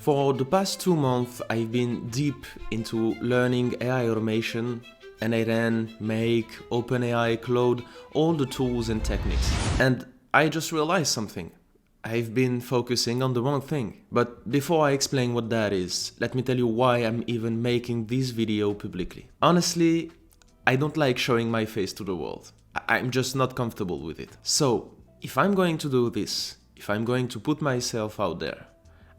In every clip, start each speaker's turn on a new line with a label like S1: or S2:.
S1: For the past 2 months, I've been deep into learning AI automation, n8n, Make, OpenAI, Claude, all the tools and techniques. And I just realized something. I've been focusing on the wrong thing. But before I explain what that is, let me tell you why I'm even making this video publicly. Honestly, I don't like showing my face to the world. I'm just not comfortable with it. So, if I'm going to do this, if I'm going to put myself out there,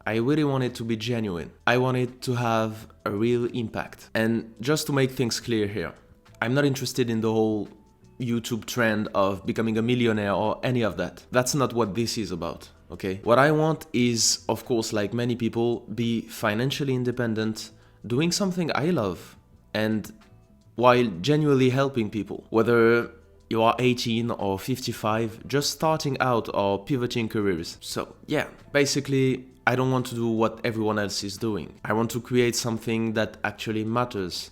S1: I really want it to be genuine. I want it to have a real impact. And just to make things clear here, I'm not interested in the whole YouTube trend of becoming a millionaire or any of that. That's not what this is about, okay? What I want is, of course, like many people, be financially independent, doing something I love, and while genuinely helping people. Whether you are 18 or 55, just starting out or pivoting careers. So yeah, basically, I don't want to do what everyone else is doing. I want to create something that actually matters.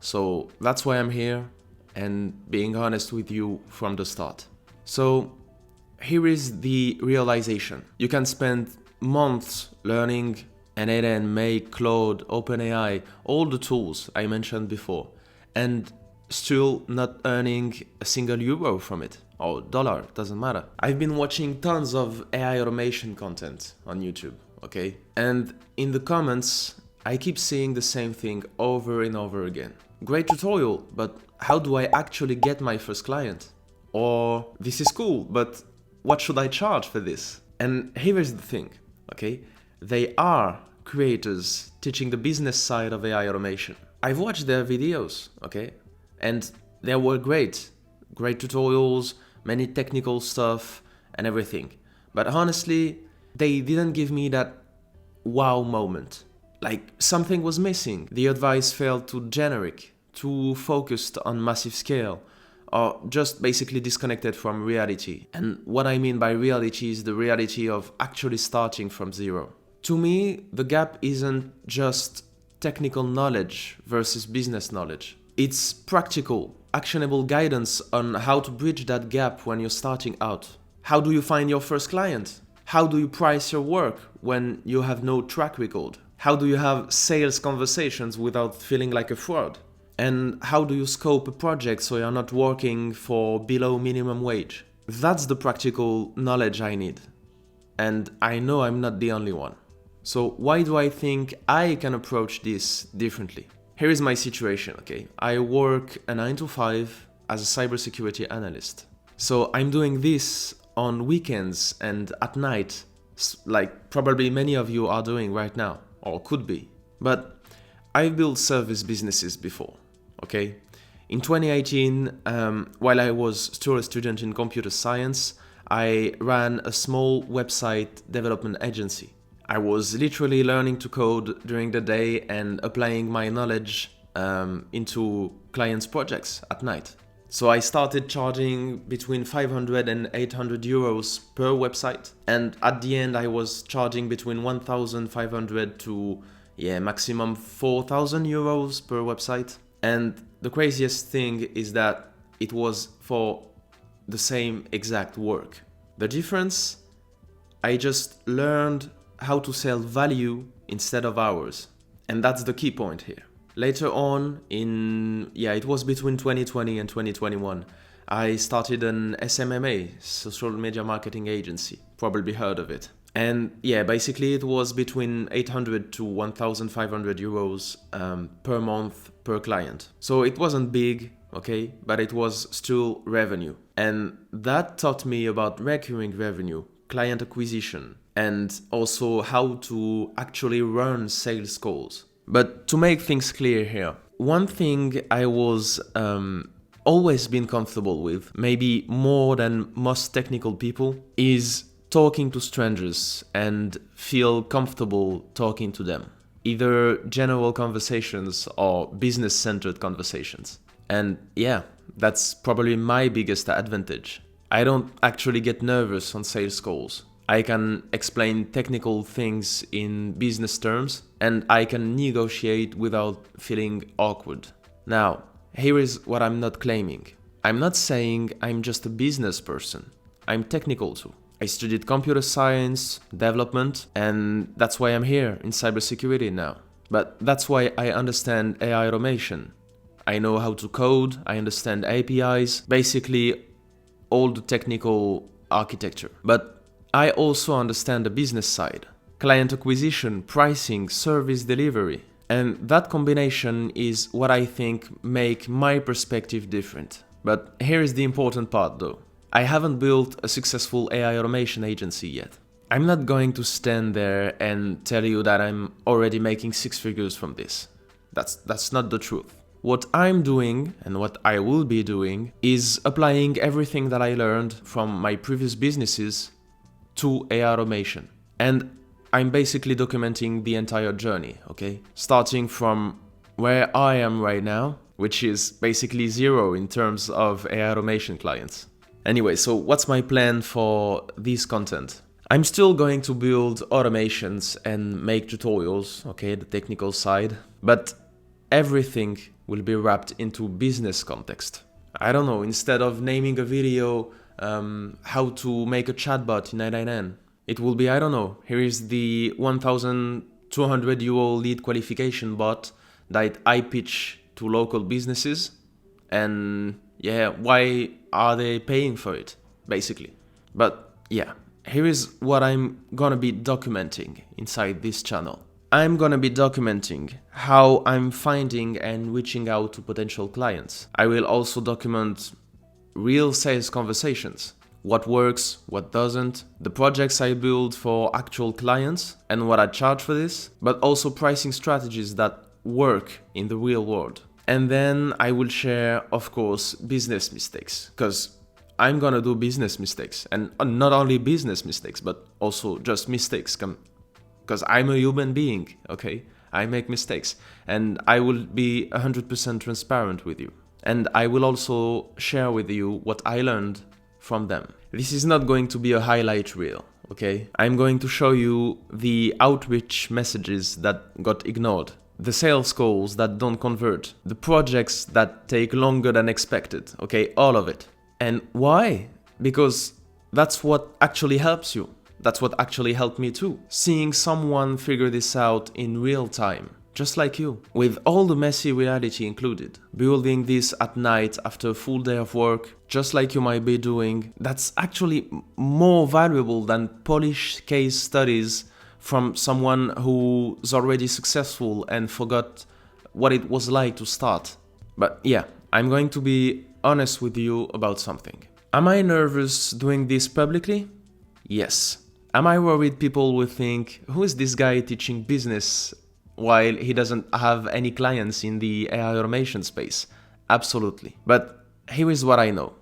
S1: So that's why I'm here and being honest with you from the start. So here is the realization. You can spend months learning n8n, Make, Claude, OpenAI, all the tools I mentioned before, and still not earning a single euro from it, or dollar, doesn't matter. I've been watching tons of AI automation content on YouTube, okay? And in the comments, I keep seeing the same thing over and over again. Great tutorial, but how do I actually get my first client? Or this is cool, but what should I charge for this? And here is the thing, okay? They are creators teaching the business side of AI automation. I've watched their videos, okay? And they were great tutorials, many technical stuff and everything. But honestly, they didn't give me that wow moment. Like something was missing. The advice felt too generic, too focused on massive scale, or just basically disconnected from reality. And what I mean by reality is the reality of actually starting from zero. To me, the gap isn't just technical knowledge versus business knowledge. It's practical, actionable guidance on how to bridge that gap when you're starting out. How do you find your first client? How do you price your work when you have no track record? How do you have sales conversations without feeling like a fraud? And how do you scope a project so you're not working for below minimum wage? That's the practical knowledge I need. And I know I'm not the only one. So why do I think I can approach this differently? Here is my situation, okay? I work a 9 to 5 as a cybersecurity analyst. So I'm doing this on weekends and at night, like probably many of you are doing right now, or could be. But I've built service businesses before, okay? In 2018, while I was still a student in computer science, I ran a small website development agency. I was literally learning to code during the day and applying my knowledge into clients' projects at night. So I started charging between 500 and 800 euros per website. And at the end, I was charging between 1,500 to maximum 4,000 euros per website. And the craziest thing is that it was for the same exact work. The difference, I just learned how to sell value instead of hours. And that's the key point here. Later on it was between 2020 and 2021, I started an SMMA, social media marketing agency, probably heard of it. And basically it was between 800 to 1,500 euros per month per client. So it wasn't big, okay, but it was still revenue. And that taught me about recurring revenue, client acquisition, and also how to actually run sales calls. But to make things clear here, one thing I was always been comfortable with, maybe more than most technical people, is talking to strangers and feel comfortable talking to them. Either general conversations or business-centered conversations. And that's probably my biggest advantage. I don't actually get nervous on sales calls. I can explain technical things in business terms, and I can negotiate without feeling awkward. Now, here is what I'm not claiming. I'm not saying I'm just a business person. I'm technical too. I studied computer science, development, and that's why I'm here in cybersecurity now. But that's why I understand AI automation. I know how to code, I understand APIs, basically all the technical architecture. But I also understand the business side, client acquisition, pricing, service delivery. And that combination is what I think make my perspective different. But here is the important part though. I haven't built a successful AI automation agency yet. I'm not going to stand there and tell you that I'm already making 6 figures from this. That's not the truth. What I'm doing and what I will be doing is applying everything that I learned from my previous businesses to AI automation. And I'm basically documenting the entire journey, okay? Starting from where I am right now, which is basically 0 in terms of AI automation clients. Anyway, so what's my plan for this content? I'm still going to build automations and make tutorials, okay, the technical side, but everything will be wrapped into business context. I don't know, instead of naming a video how to make a chatbot in n8n, it will be, I don't know, here is the 1,200 euro lead qualification bot that I pitch to local businesses, and yeah, why are they paying for it, basically. But yeah, here is what I'm gonna be documenting inside this channel. I'm gonna be documenting how I'm finding and reaching out to potential clients. I will also document real sales conversations. What works, what doesn't, the projects I build for actual clients and what I charge for this, but also pricing strategies that work in the real world. And then I will share, of course, business mistakes, because I'm gonna do business mistakes, and not only business mistakes, but also just mistakes, because I'm a human being, okay? I make mistakes, and I will be 100% transparent with you. And I will also share with you what I learned from them. This is not going to be a highlight reel, okay? I'm going to show you the outreach messages that got ignored, the sales calls that don't convert, the projects that take longer than expected, okay? All of it. And why? Because that's what actually helps you. That's what actually helped me too. Seeing someone figure this out in real time, just like you, with all the messy reality included. Building this at night after a full day of work, just like you might be doing, that's actually more valuable than polished case studies from someone who's already successful and forgot what it was like to start. But yeah, I'm going to be honest with you about something. Am I nervous doing this publicly? Yes. Am I worried people will think, who is this guy teaching business while he doesn't have any clients in the AI automation space? Absolutely. But here is what I know.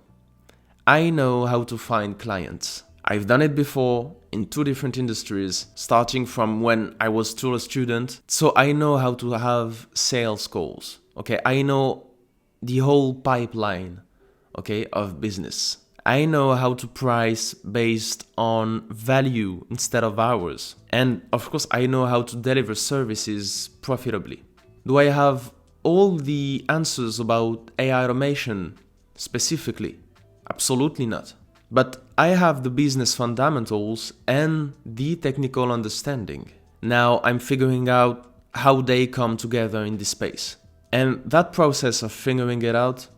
S1: I know how to find clients. I've done it before in 2 different industries, starting from when I was still a student. So I know how to have sales calls. Okay, I know the whole pipeline, okay, of business. I know how to price based on value instead of hours. And of course, I know how to deliver services profitably. Do I have all the answers about AI automation specifically? Absolutely not. But I have the business fundamentals and the technical understanding. Now I'm figuring out how they come together in this space. And that process of figuring it out,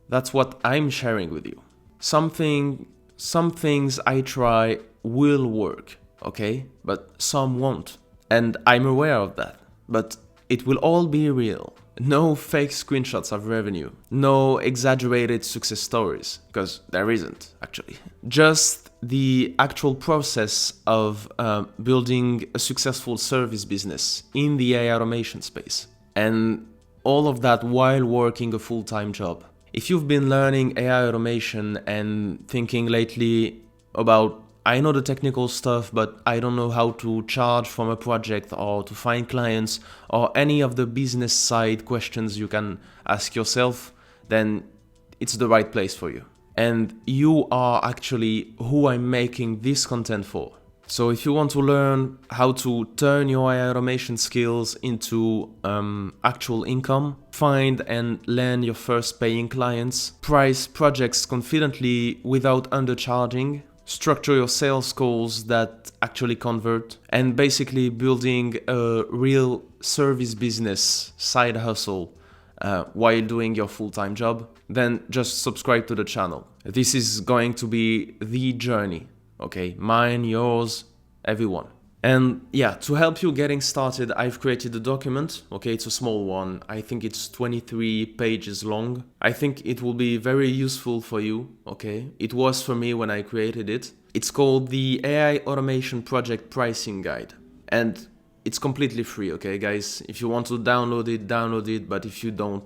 S1: that's what I'm sharing with you. Some things I try will work, okay? But some won't. And I'm aware of that. But it will all be real. No fake screenshots of revenue. No exaggerated success stories. Because there isn't, actually. Just the actual process of building a successful service business in the AI automation space. And all of that while working a full-time job. If you've been learning AI automation and thinking lately about, I know the technical stuff, but I don't know how to charge from a project or to find clients or any of the business side questions you can ask yourself, then it's the right place for you. And you are actually who I'm making this content for. So if you want to learn how to turn your AI automation skills into actual income, find and land your first paying clients, price projects confidently without undercharging, structure your sales calls that actually convert, and basically building a real service business side hustle while doing your full-time job, then just subscribe to the channel. This is going to be the journey, okay? Mine, yours, everyone. And yeah, to help you getting started, I've created a document, okay? It's a small one. I think it's 23 pages long. I think it will be very useful for you, okay? It was for me when I created it. It's called the AI Automation Project Pricing Guide. And it's completely free, okay, guys? If you want to download it, but if you don't,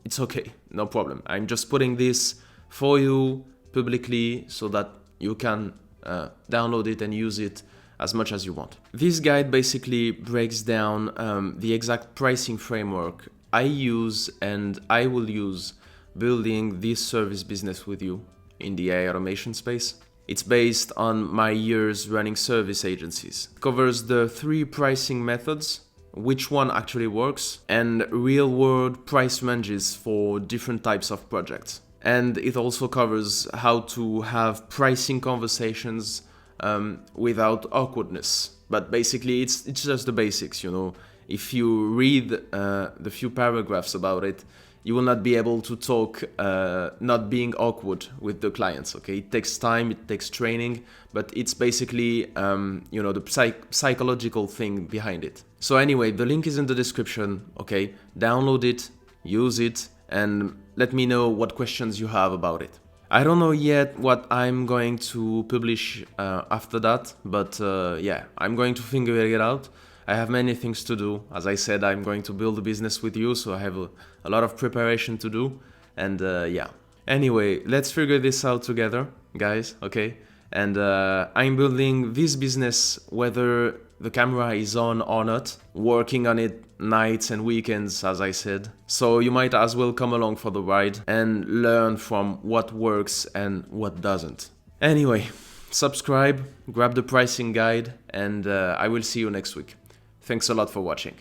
S1: it's okay, no problem. I'm just putting this for you publicly so that you can download it and use it as much as you want. This guide basically breaks down the exact pricing framework I use and I will use building this service business with you in the AI automation space. It's based on my years running service agencies. It covers the 3 pricing methods, which one actually works, and real-world price ranges for different types of projects. And it also covers how to have pricing conversations without awkwardness. But basically, it's just the basics, you know. If you read the few paragraphs about it, you will not be able to talk not being awkward with the clients, okay? It takes time, it takes training, but it's basically, you know, the psychological thing behind it. So anyway, the link is in the description, okay? Download it, use it, and let me know what questions you have about it. I don't know yet what I'm going to publish after that, but yeah, I'm going to figure it out. I have many things to do. As I said, I'm going to build a business with you, so I have a lot of preparation to do. And yeah. Anyway, let's figure this out together, guys, okay? And I'm building this business whether the camera is on or not, working on it nights and weekends, as I said. So you might as well come along for the ride and learn from what works and what doesn't. Anyway, subscribe, grab the pricing guide, and I will see you next week. Thanks a lot for watching.